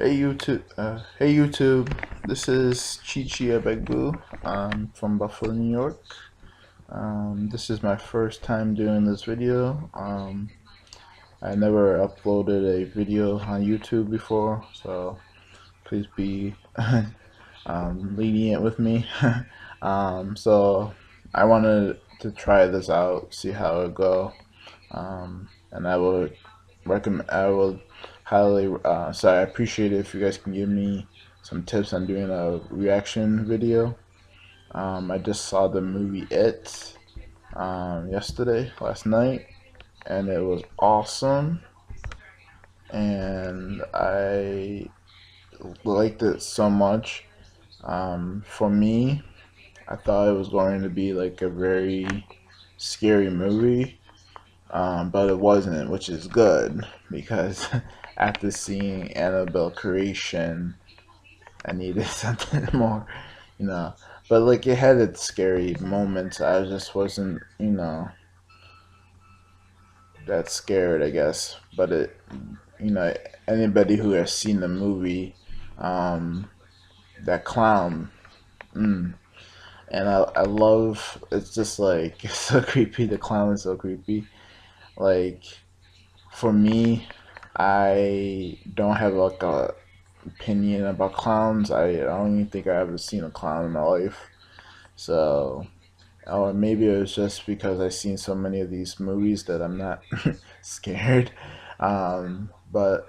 Hey YouTube, this is Chichi Abegbu. From Buffalo, New York. This is my first time doing this video. I never uploaded a video on YouTube before, so please be lenient with me. So I wanted to try this out, see how it go, and I will highly, I appreciate it if you guys can give me some tips on doing a reaction video. I just saw the movie last night, and it was awesome, and I liked it so much. For me, I thought it was going to be like a very scary movie, but it wasn't, which is good because after seeing Annabelle Creation, I needed something more, you know. But like it had its scary moments. I just wasn't, that scared, I guess. But you know, anybody who has seen the movie, um, that clown, mm, and I love. It's just like it's so creepy. The clown is so creepy. Like for me, I don't have like a opinion about clowns. I don't even think I ever seen a clown in my life. So, or maybe it was just because I've seen so many of these movies that I'm not scared. But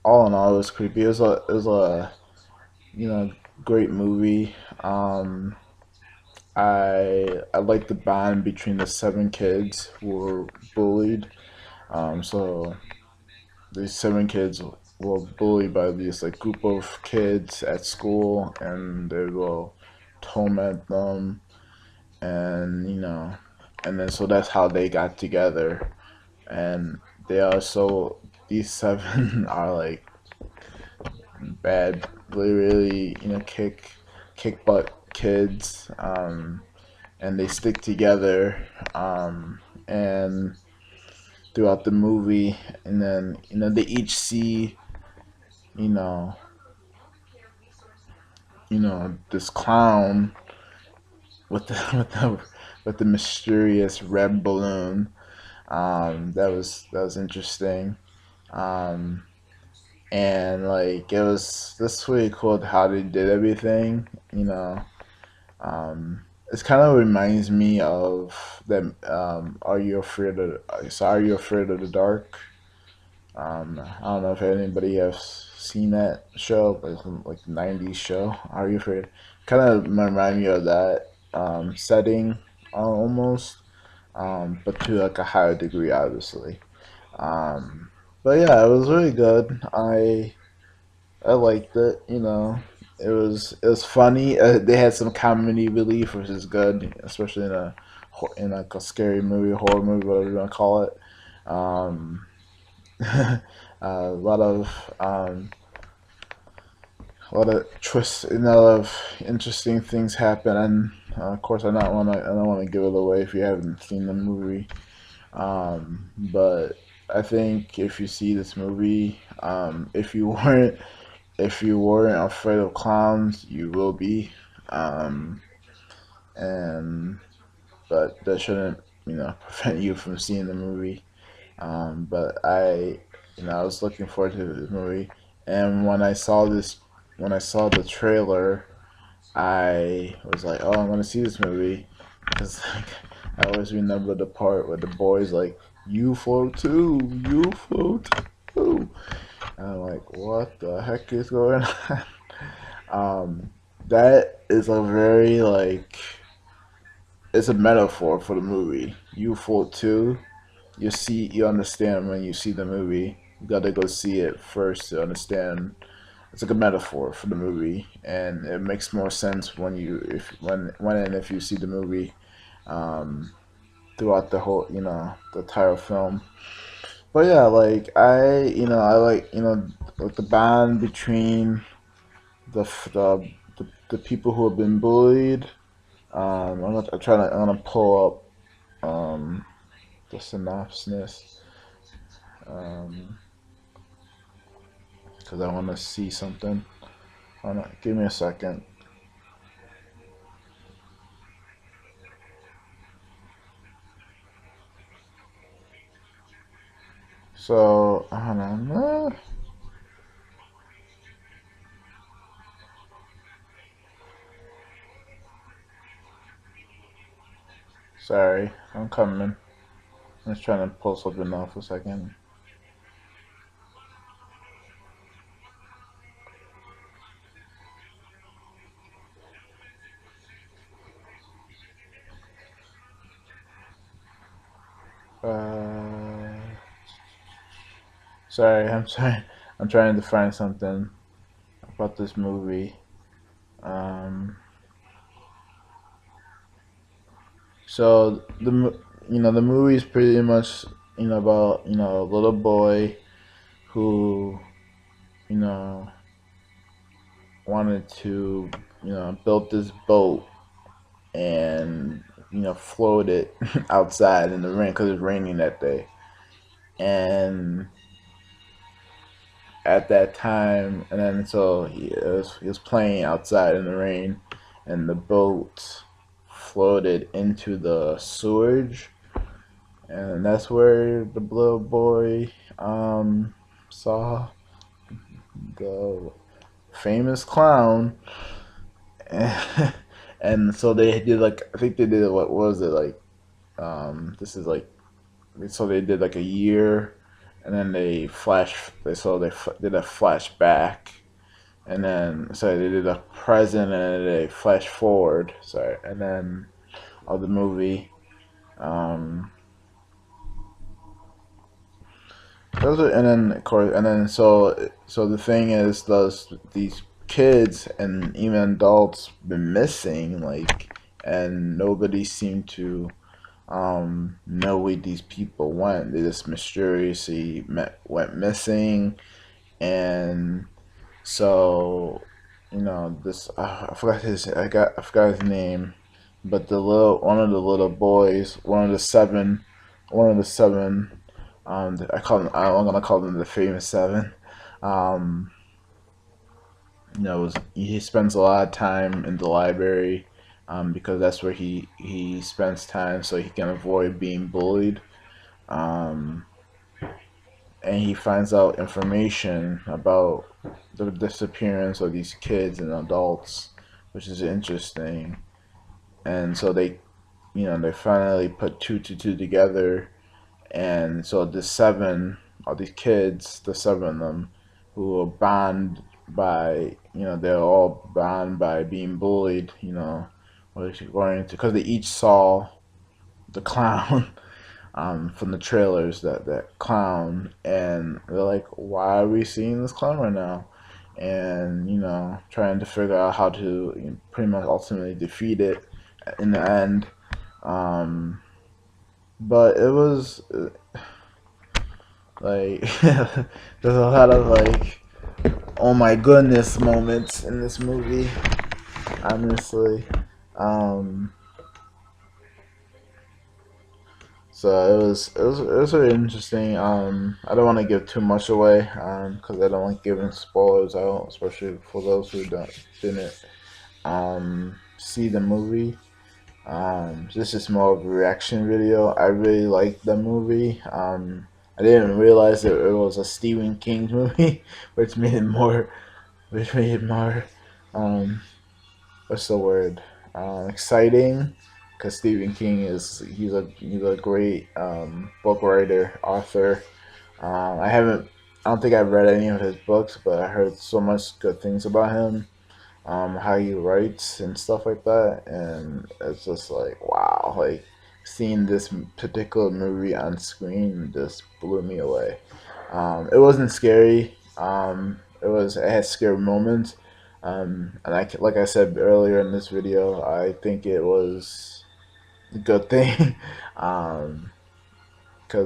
all in all, it was creepy. It was a great movie. I like the bond between the seven kids who were bullied. So these seven kids were bullied by this like group of kids at school, and they will torment them, and and then so that's how they got together, and they are so these seven are like bad, really kick butt kids, and they stick together, and throughout the movie, and then they each see you know this clown with the with the mysterious red balloon. That was interesting. Um, and like it was this really cool how they did everything. It kind of reminds me of them. Are you afraid of the dark? I don't know if anybody has seen that show, but it's like the '90s show. Are you afraid? Kind of remind me of that setting, almost, but to like a higher degree, obviously. Um, but yeah, it was really good. I liked it. It was funny. They had some comedy relief, which is good, especially in like a scary movie, horror movie, whatever you want to call it. Um, a lot of twists, and a lot of interesting things happen, and of course, I don't want to give it away if you haven't seen the movie. But I think if you see this movie, if you weren't afraid of clowns, you will be. Um, and but that shouldn't prevent you from seeing the movie. But I was looking forward to this movie, and when I saw the trailer, I was like, oh, I'm gonna see this movie, because like I always remember the part where the boys like UFO two, UFO two, and I'm like, what the heck is going on? Um, that is a very like it's a metaphor for the movie UFO two. You understand when you see the movie. You gotta go see it first to understand. It's like a metaphor for the movie, and it makes more sense when and if you see the movie, um, throughout the entire film. But yeah, like I like like the bond between the the people who have been bullied. I'm gonna pull up the synopsis, because I want to see something. Hold on, give me a second. So, hold on. Sorry, I'm coming. I'm just trying to pull something off a second. Uh, sorry, I'm sorry. I'm trying to find something about this movie. Um, so the movie is pretty much about a little boy who you know wanted to build this boat and float it outside in the rain because it was raining that day. And at that time, and then so he was playing outside in the rain, and the boat floated into the sewage, and that's where the little boy saw the famous clown. and, and so they did like I think they did what was it like this is like so they did like a year, and then did a flashback, and then so they did a present and then a flash forward. Sorry, and then of the movie. Um, those are, and then of course, and then so the thing is, these kids and even adults been missing, like, and nobody seemed to know where these people went. They just mysteriously went missing, and so this I forgot his name, but the little one of the little boys, one of the seven. I'm gonna call them the famous seven. Um, he spends a lot of time in the library, because that's where he spends time so he can avoid being bullied. Um, and he finds out information about the disappearance of these kids and adults, which is interesting. And so they finally put two together, and so the seven of these kids, the seven of them, who are bond by they're all bond by being bullied, according to because they each saw the clown from the trailers, that clown, and they're like, why are we seeing this clown right now? And trying to figure out how to pretty much ultimately defeat it in the end. Um, but it was like there's a lot of like oh my goodness moments in this movie, honestly. Um, So it was very interesting. I don't want to give too much away because I don't like giving spoilers out, especially for those who didn't see the movie. This is more of a reaction video. I really liked the movie. I didn't realize that it was a Stephen King movie, which made it more, which made it more, um, what's the word? Exciting, because Stephen King he's a great book writer, author. I don't think I've read any of his books, but I heard so much good things about him, how he writes and stuff like that, and it's just like wow, like seeing this particular movie on screen just blew me away. It wasn't scary. It had scary moments. And like I said earlier in this video, I think it was a good thing, because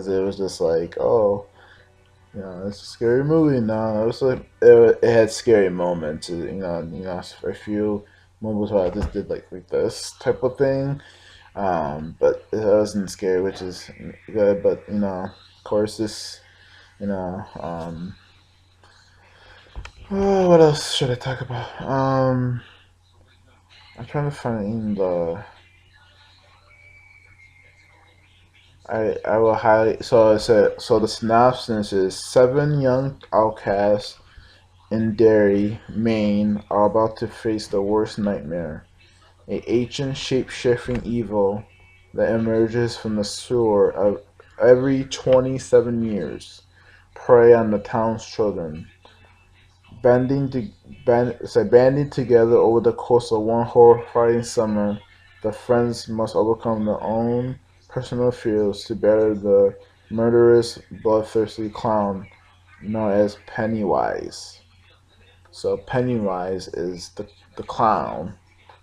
it was just like, oh, it's a scary movie now. It was like it had scary moments. A few moments where I just did like this type of thing. But it wasn't scary, which is good. But of course, this you know, Oh, what else should I talk about? I'm trying to find the. I will highlight. So the synopsis is seven young outcasts in Derry, Maine, are about to face the worst nightmare: a ancient shape-shifting evil that emerges from the sewer of every 27 years, prey on the town's children. Banding, to, banding together over the course of one horrifying summer, the friends must overcome their own personal fears to battle the murderous, bloodthirsty clown known as Pennywise. So Pennywise is the clown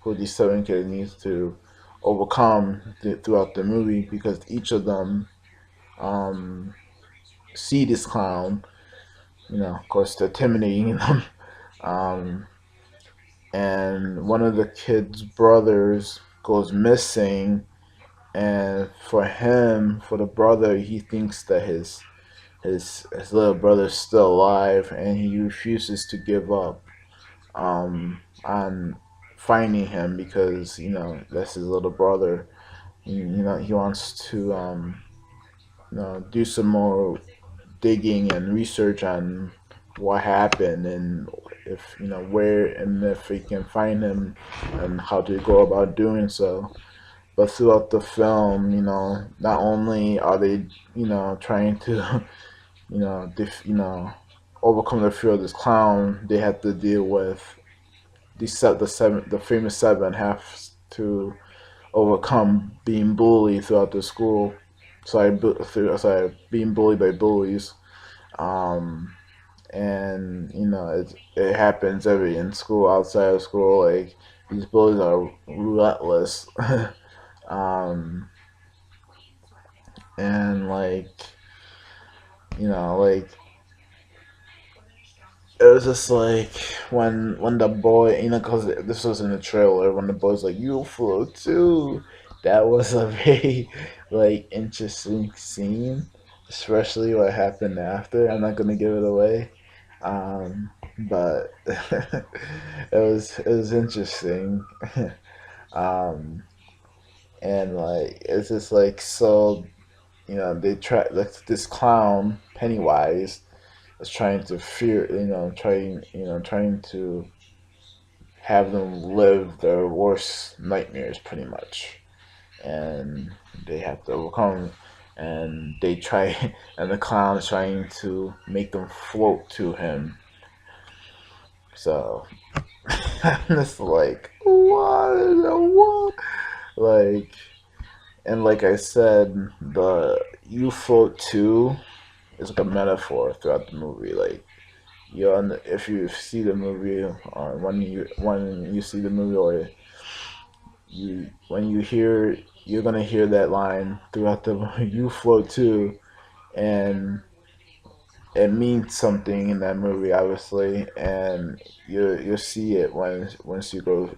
who these seven kids need to overcome throughout the movie because each of them um, see this clown, of course, intimidating them. Um, and one of the kid's brothers goes missing, and for the brother, he thinks that his little brother's still alive, and he refuses to give up on finding him because that's his little brother. He wants to do some more digging and research on what happened and if where and if he can find him and how to go about doing so. But throughout the film, not only are they trying to overcome the fear of this clown, they have to deal with the famous seven have to overcome being bullied throughout the school. Being bullied by bullies. Um, and it happens every in school, outside of school. Like these bullies are relentless, um, and like it was just like when the boy, because this was in the trailer, when the boy's like, "You flow too," that was a very like interesting scene, especially what happened after. I'm not gonna give it away, but it was interesting, um, and like it's just like so they try like this clown Pennywise is trying to fear, trying to have them live their worst nightmares, pretty much, and they have to overcome. And they try, and the clown is trying to make them float to him. So I'm just like, what? Like, and like I said, the you float too is like a metaphor throughout the movie. Like if you see the movie, or when you see the movie, or when you hear, you're gonna hear that line throughout the movie. You float too, and it means something in that movie, obviously, and you'll see it once you go,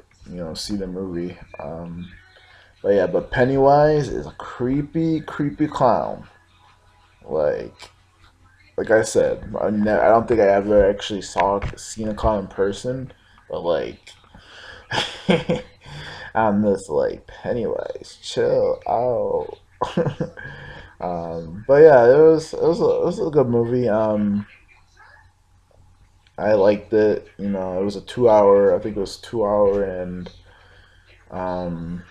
see the movie. But yeah, but Pennywise is a creepy, creepy clown. Like like I said, I don't think I ever actually seen a clown in person, but like I'm just like Pennywise, chill out. But yeah, it was a good movie. I liked it. It was a 2 hour. I think it was 2 hour and um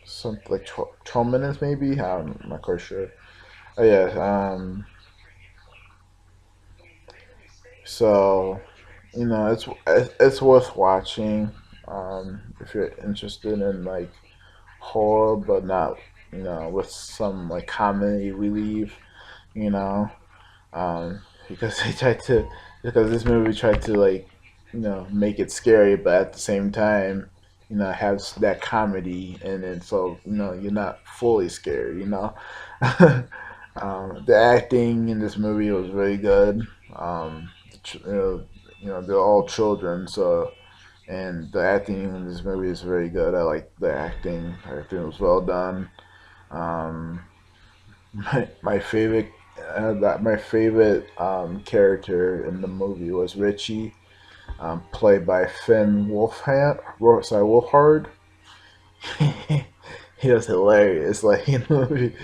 something like 12 minutes maybe. I'm not quite sure. Oh yeah. So it's worth watching if you're interested in like horror, but not with some like comedy relief. You know, um, because they tried to because this movie tried to like make it scary, but at the same time have that comedy in it, so you're not fully scared. The acting in this movie was really good. They're all children, so and the acting in this movie is very good. I like the acting. I think it was well done. Um, my favorite character in the movie was Richie. played by Finn Wolfhard. He was hilarious. Like in the movie,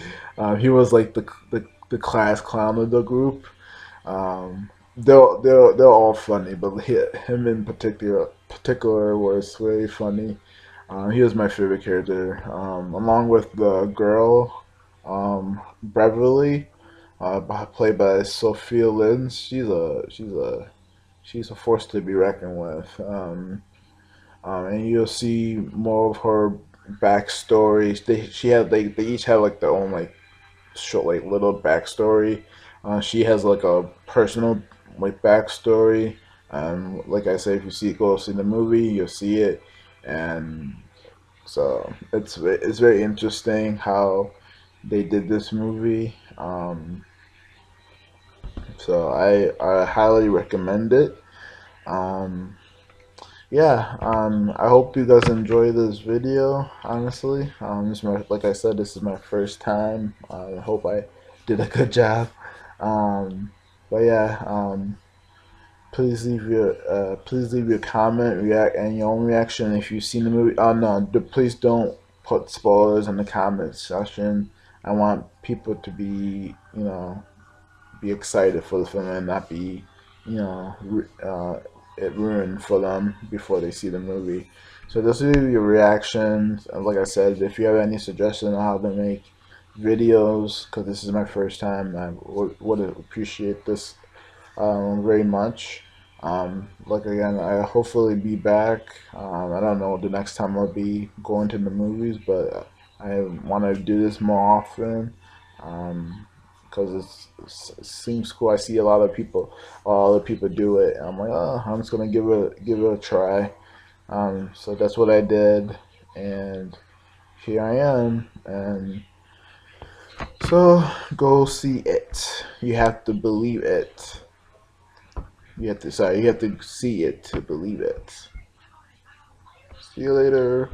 he was like the class clown of the group. They're all funny, but him in particular was very funny. He was my favorite character, along with the girl, Beverly, played by Sophia Lynn. She's a force to be reckoned with. And you'll see more of her backstory. They each have like their own like short like little backstory. She has like a personal like backstory. Like I say, if you go see the movie, you'll see it, and so it's very interesting how they did this movie. So I highly recommend it. Um, yeah, I hope you guys enjoy this video. Honestly, like I said, this is my first time. I hope I did a good job. Um, but yeah, please leave your comment, react, and your own reaction if you've seen the movie. Oh no, please don't put spoilers in the comment section. I want people to be excited for the film and not be, you know, it ruined for them before they see the movie. So this will be your reactions. Like I said, if you have any suggestions on how to make videos, because this is my first time, I would appreciate this very much. Like again, I hopefully be back. I don't know the next time I'll be going to the movies, but I want to do this more often. Because it seems cool. I see a lot of people do it. And I'm like, oh, I'm just gonna give it a try. So that's what I did, and here I am. And so go see it. You have to believe it. You have to see it to believe it. See you later.